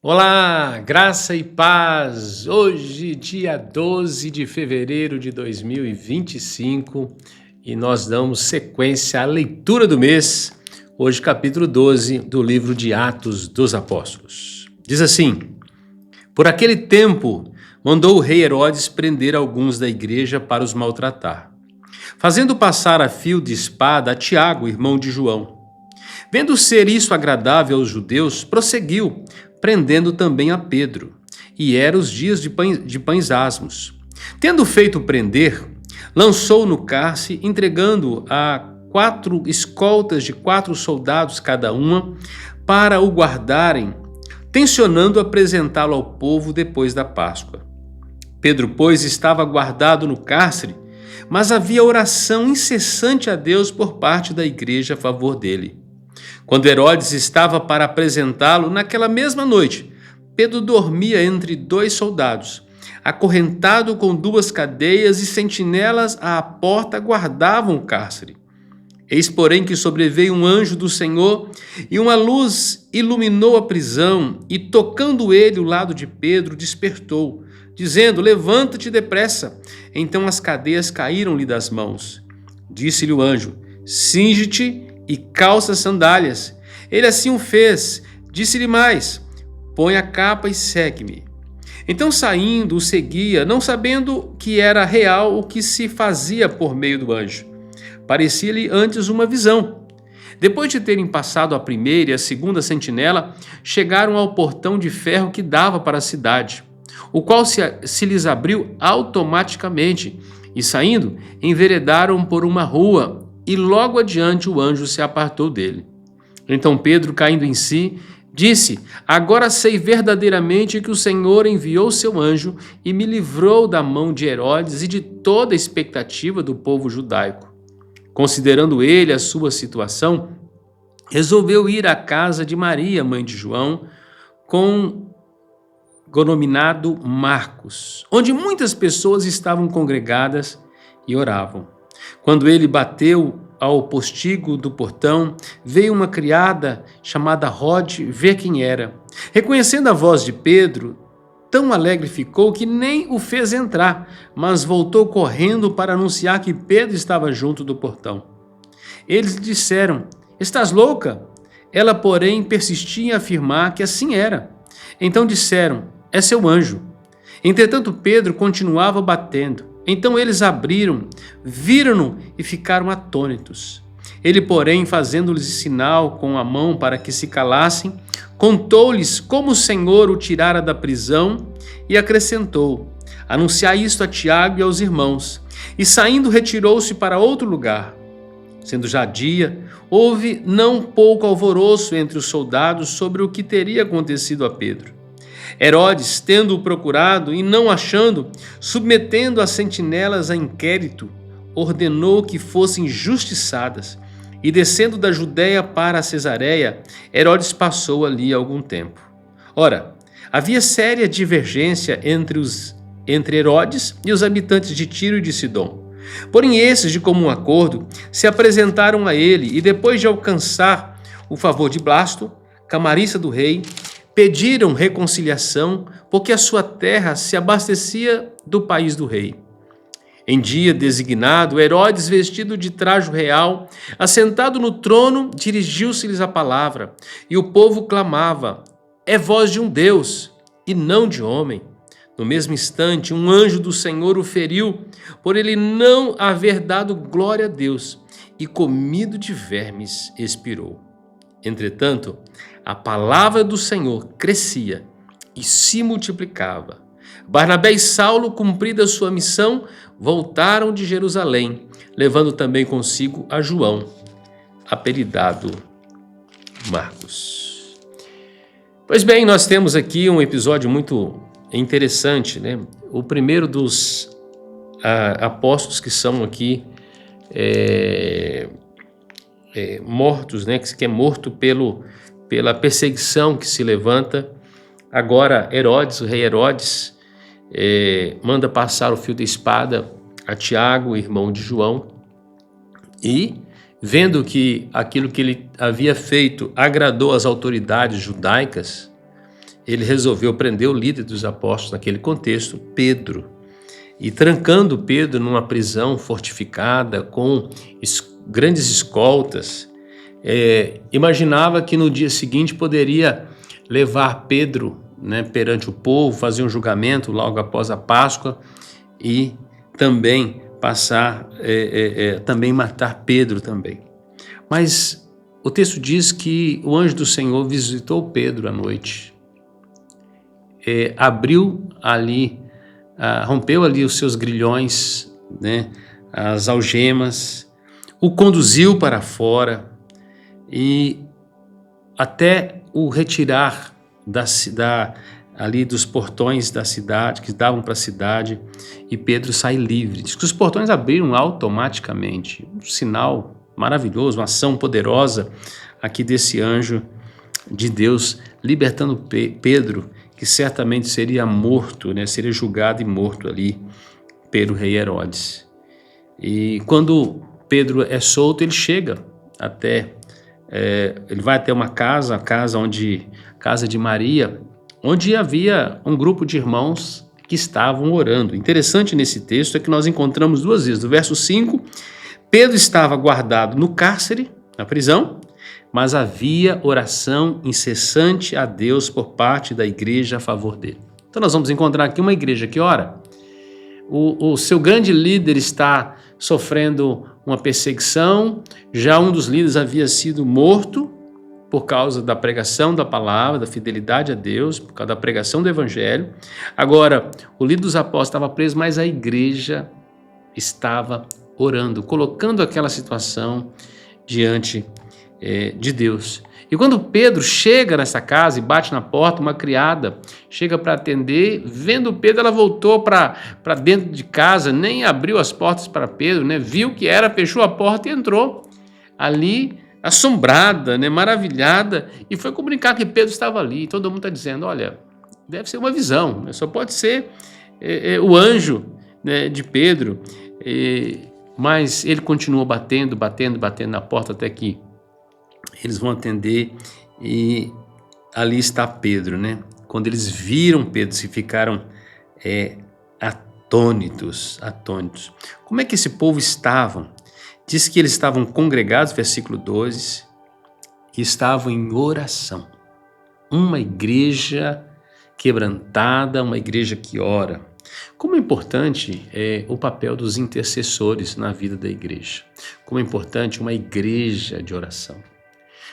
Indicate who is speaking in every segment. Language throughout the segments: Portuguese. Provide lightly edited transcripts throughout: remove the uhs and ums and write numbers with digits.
Speaker 1: Olá, graça e paz. Hoje, dia 12 de fevereiro de 2025, e nós damos sequência à leitura do mês, hoje capítulo 12 do livro de Atos dos Apóstolos. Diz assim: Por aquele tempo, mandou o rei Herodes prender alguns da igreja para os maltratar, fazendo passar a fio de espada a Tiago, irmão de João. Vendo ser isso agradável aos judeus, prosseguiu, prendendo também a Pedro. E eram os dias de pães asmos. Tendo feito prender, lançou-o no cárcere, entregando-o a 4 escoltas de 4 soldados cada uma, para o guardarem, tencionando apresentá-lo ao povo depois da Páscoa. Pedro, pois, estava guardado no cárcere, mas havia oração incessante a Deus por parte da igreja a favor dele. Quando Herodes estava para apresentá-lo, naquela mesma noite, Pedro dormia entre 2 soldados, acorrentado com 2 cadeias, e sentinelas à porta guardavam o cárcere. Eis, porém, que sobreveio um anjo do Senhor, e uma luz iluminou a prisão, e tocando ele o lado de Pedro, despertou, dizendo: Levanta-te depressa. Então as cadeias caíram-lhe das mãos. Disse-lhe o anjo: Cinge-te e calça as sandálias. Ele assim o fez. Disse-lhe mais: Põe a capa e segue-me. Então, saindo, o seguia, não sabendo que era real o que se fazia por meio do anjo. Parecia-lhe antes uma visão. Depois de terem passado a primeira e a segunda sentinela, chegaram ao portão de ferro que dava para a cidade, o qual se lhes abriu automaticamente, e saindo, enveredaram por uma rua, e logo adiante o anjo se apartou dele. Então Pedro, caindo em si, disse: Agora sei verdadeiramente que o Senhor enviou seu anjo e me livrou da mão de Herodes e de toda a expectativa do povo judaico. Considerando ele a sua situação, resolveu ir à casa de Maria, mãe de João, denominado Marcos, onde muitas pessoas estavam congregadas e oravam. Quando ele bateu ao postigo do portão, veio uma criada chamada Rode ver quem era. Reconhecendo a voz de Pedro, tão alegre ficou que nem o fez entrar, mas voltou correndo para anunciar que Pedro estava junto do portão. Eles lhe disseram: Estás louca? Ela, porém, persistia em afirmar que assim era. Então disseram: É seu anjo. Entretanto, Pedro continuava batendo. Então eles abriram, viram-no e ficaram atônitos. Ele, porém, fazendo-lhes sinal com a mão para que se calassem, contou-lhes como o Senhor o tirara da prisão e acrescentou: Anunciai isto a Tiago e aos irmãos. E saindo, retirou-se para outro lugar. Sendo já dia, houve não pouco alvoroço entre os soldados sobre o que teria acontecido a Pedro. Herodes, tendo-o procurado e não achando, submetendo as sentinelas a inquérito, ordenou que fossem justiçadas, e descendo da Judéia para a Cesareia, Herodes passou ali algum tempo. Ora, havia séria divergência entre Herodes e os habitantes de Tiro e de Sidom. Porém, esses, de comum acordo, se apresentaram a ele e, depois de alcançar o favor de Blasto, camarista do rei, pediram reconciliação, porque a sua terra se abastecia do país do rei. Em dia designado, Herodes, vestido de trajo real, assentado no trono, dirigiu-se-lhes a palavra, e o povo clamava: É voz de um Deus, e não de homem. No mesmo instante, um anjo do Senhor o feriu, por ele não haver dado glória a Deus, e comido de vermes, expirou. Entretanto, a palavra do Senhor crescia e se multiplicava. Barnabé e Saulo, cumprida sua missão, voltaram de Jerusalém, levando também consigo a João, apelidado Marcos. Pois bem, nós temos aqui um episódio muito interessante, né? O primeiro dos apóstolos que são aqui mortos, né? Que é morto pela perseguição que se levanta. Agora Herodes, o rei Herodes, manda passar o fio da espada a Tiago, irmão de João, e vendo que aquilo que ele havia feito agradou às autoridades judaicas, ele resolveu prender o líder dos apóstolos naquele contexto, Pedro, e trancando Pedro numa prisão fortificada com grandes escoltas, imaginava que no dia seguinte poderia levar Pedro, né, perante o povo, fazer um julgamento logo após a Páscoa e também também matar Pedro também. Mas o texto diz que o anjo do Senhor visitou Pedro à noite, abriu ali, rompeu ali os seus grilhões, né, as algemas, o conduziu para fora e até o retirar ali dos portões da cidade, que davam para a cidade, e Pedro sai livre. Diz que os portões abriram automaticamente, um sinal maravilhoso, uma ação poderosa aqui desse anjo de Deus, libertando Pedro, que certamente seria morto, né? Seria julgado e morto ali pelo rei Herodes. E quando Pedro é solto, ele chega até, ele vai até uma casa, a casa de Maria, onde havia um grupo de irmãos que estavam orando. Interessante nesse texto é que nós encontramos duas vezes. No verso 5, Pedro estava guardado no cárcere, na prisão, mas havia oração incessante a Deus por parte da igreja a favor dele. Então nós vamos encontrar aqui uma igreja que ora. O seu grande líder está sofrendo uma perseguição, já um dos líderes havia sido morto por causa da pregação da palavra, da fidelidade a Deus, por causa da pregação do evangelho. Agora, o líder dos apóstolos estava preso, mas a igreja estava orando, colocando aquela situação diante de Deus. E quando Pedro chega nessa casa e bate na porta, uma criada chega para atender, vendo Pedro, ela voltou para dentro de casa, nem abriu as portas para Pedro, né? Viu que era, fechou a porta e entrou ali, assombrada, né? Maravilhada, e foi comunicar que Pedro estava ali. Todo mundo está dizendo, olha, deve ser uma visão, né? Só pode ser o anjo, né, de Pedro. Mas ele continuou batendo na porta até que eles vão atender e ali está Pedro, né? Quando eles viram Pedro, se ficaram atônitos. Como é que esse povo estava? Diz que eles estavam congregados, versículo 12, e estavam em oração. Uma igreja quebrantada, uma igreja que ora. Como é importante o papel dos intercessores na vida da igreja. Como é importante uma igreja de oração.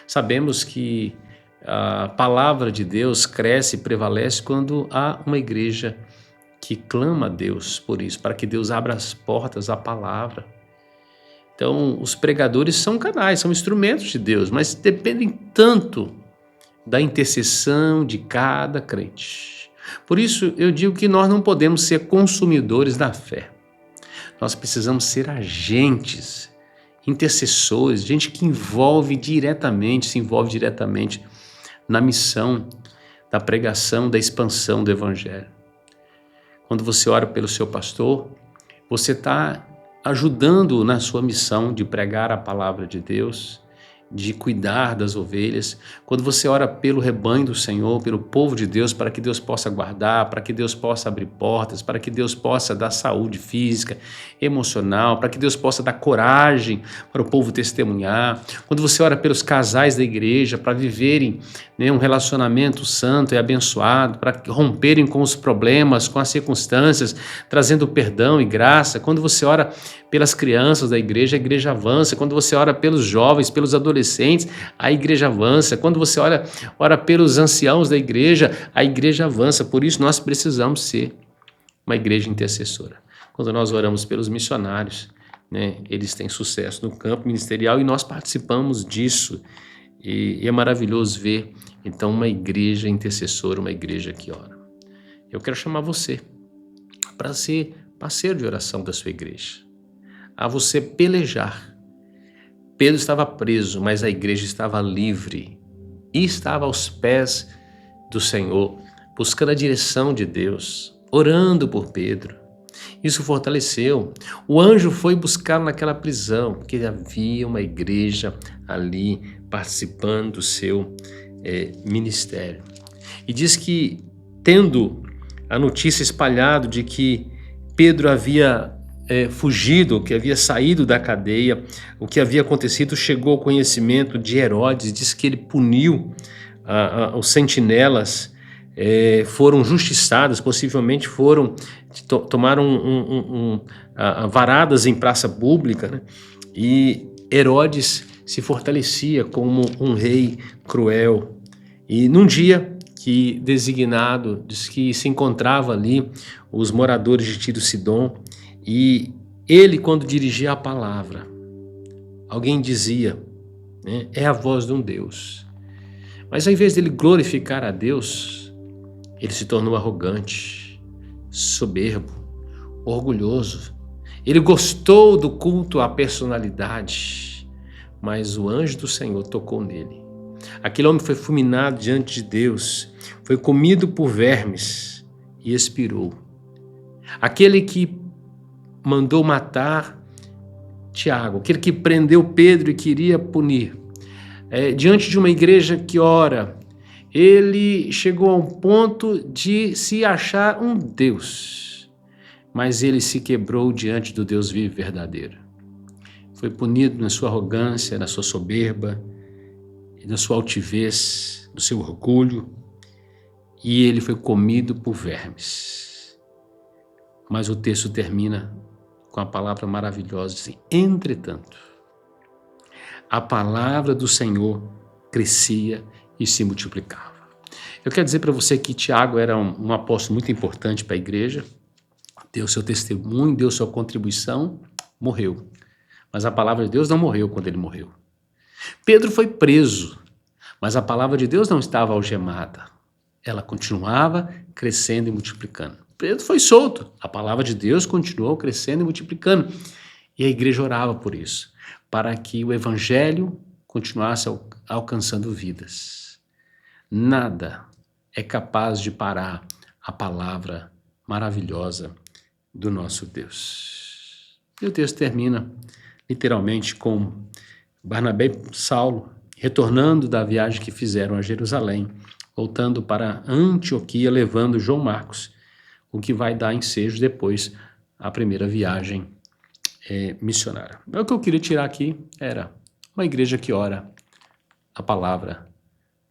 Speaker 1: Sabemos que a palavra de Deus cresce e prevalece quando há uma igreja que clama a Deus por isso, para que Deus abra as portas à palavra. Então, os pregadores são canais, são instrumentos de Deus, mas dependem tanto da intercessão de cada crente. Por isso, eu digo que nós não podemos ser consumidores da fé. Nós precisamos ser agentes, intercessores, gente que se envolve diretamente na missão da pregação, da expansão do evangelho. Quando você ora pelo seu pastor, você está ajudando na sua missão de pregar a palavra de Deus, de cuidar das ovelhas. Quando você ora pelo rebanho do Senhor, pelo povo de Deus, para que Deus possa guardar, para que Deus possa abrir portas, para que Deus possa dar saúde física, emocional, para que Deus possa dar coragem para o povo testemunhar. Quando você ora pelos casais da igreja, para viverem, né, um relacionamento santo e abençoado, para romperem com os problemas, com as circunstâncias, trazendo perdão e graça. Quando você ora pelas crianças da igreja, a igreja avança. Quando você ora pelos jovens, pelos adolescentes, a igreja avança. Quando você ora pelos anciãos da igreja, a igreja avança. Por isso nós precisamos ser uma igreja intercessora. Quando nós oramos pelos missionários, né, eles têm sucesso no campo ministerial e nós participamos disso. E é maravilhoso ver, então, uma igreja intercessora, uma igreja que ora. Eu quero chamar você para ser parceiro de oração da sua igreja, a você pelejar. Pedro estava preso, mas a igreja estava livre e estava aos pés do Senhor, buscando a direção de Deus, orando por Pedro. Isso fortaleceu. O anjo foi buscar naquela prisão, porque havia uma igreja ali participando do seu ministério. E diz que, tendo a notícia espalhada de que Pedro havia fugido, que havia saído da cadeia, o que havia acontecido chegou ao conhecimento de Herodes. Diz que ele puniu os sentinelas, foram justiçados, possivelmente tomaram varadas em praça pública, né? E Herodes se fortalecia como um rei cruel. E num dia que designado, diz que se encontrava ali os moradores de Tiro e Sidom, e ele, quando dirigia a palavra, alguém dizia, né, é a voz de um Deus. Mas ao invés dele glorificar a Deus, ele se tornou arrogante, soberbo, orgulhoso. Ele gostou do culto à personalidade, mas o anjo do Senhor tocou nele. Aquele homem foi fulminado diante de Deus, foi comido por vermes e expirou. Aquele que mandou matar Tiago, aquele que prendeu Pedro e queria punir, diante de uma igreja que ora, ele chegou a um ponto de se achar um Deus, mas ele se quebrou diante do Deus vivo e verdadeiro. Foi punido na sua arrogância, na sua soberba, na sua altivez, no seu orgulho, e ele foi comido por vermes. Mas o texto termina com a palavra maravilhosa, assim, entretanto, a palavra do Senhor crescia e se multiplicava. Eu quero dizer para você que Tiago era um apóstolo muito importante para a igreja, deu seu testemunho, deu sua contribuição, morreu. Mas a palavra de Deus não morreu quando ele morreu. Pedro foi preso, mas a palavra de Deus não estava algemada. Ela continuava crescendo e multiplicando. Pedro foi solto, a palavra de Deus continuou crescendo e multiplicando. E a igreja orava por isso, para que o evangelho continuasse alcançando vidas. Nada é capaz de parar a palavra maravilhosa do nosso Deus. E o texto termina literalmente com Barnabé e Saulo retornando da viagem que fizeram a Jerusalém, voltando para Antioquia, levando João Marcos, o que vai dar ensejo depois à primeira viagem missionária. O que eu queria tirar aqui era uma igreja que ora, a palavra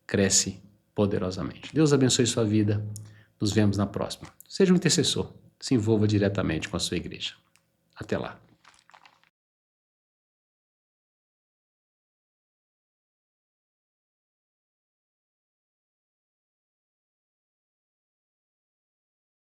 Speaker 1: cresce poderosamente. Deus abençoe sua vida. Nos vemos na próxima. Seja um intercessor. Se envolva diretamente com a sua igreja. Até lá.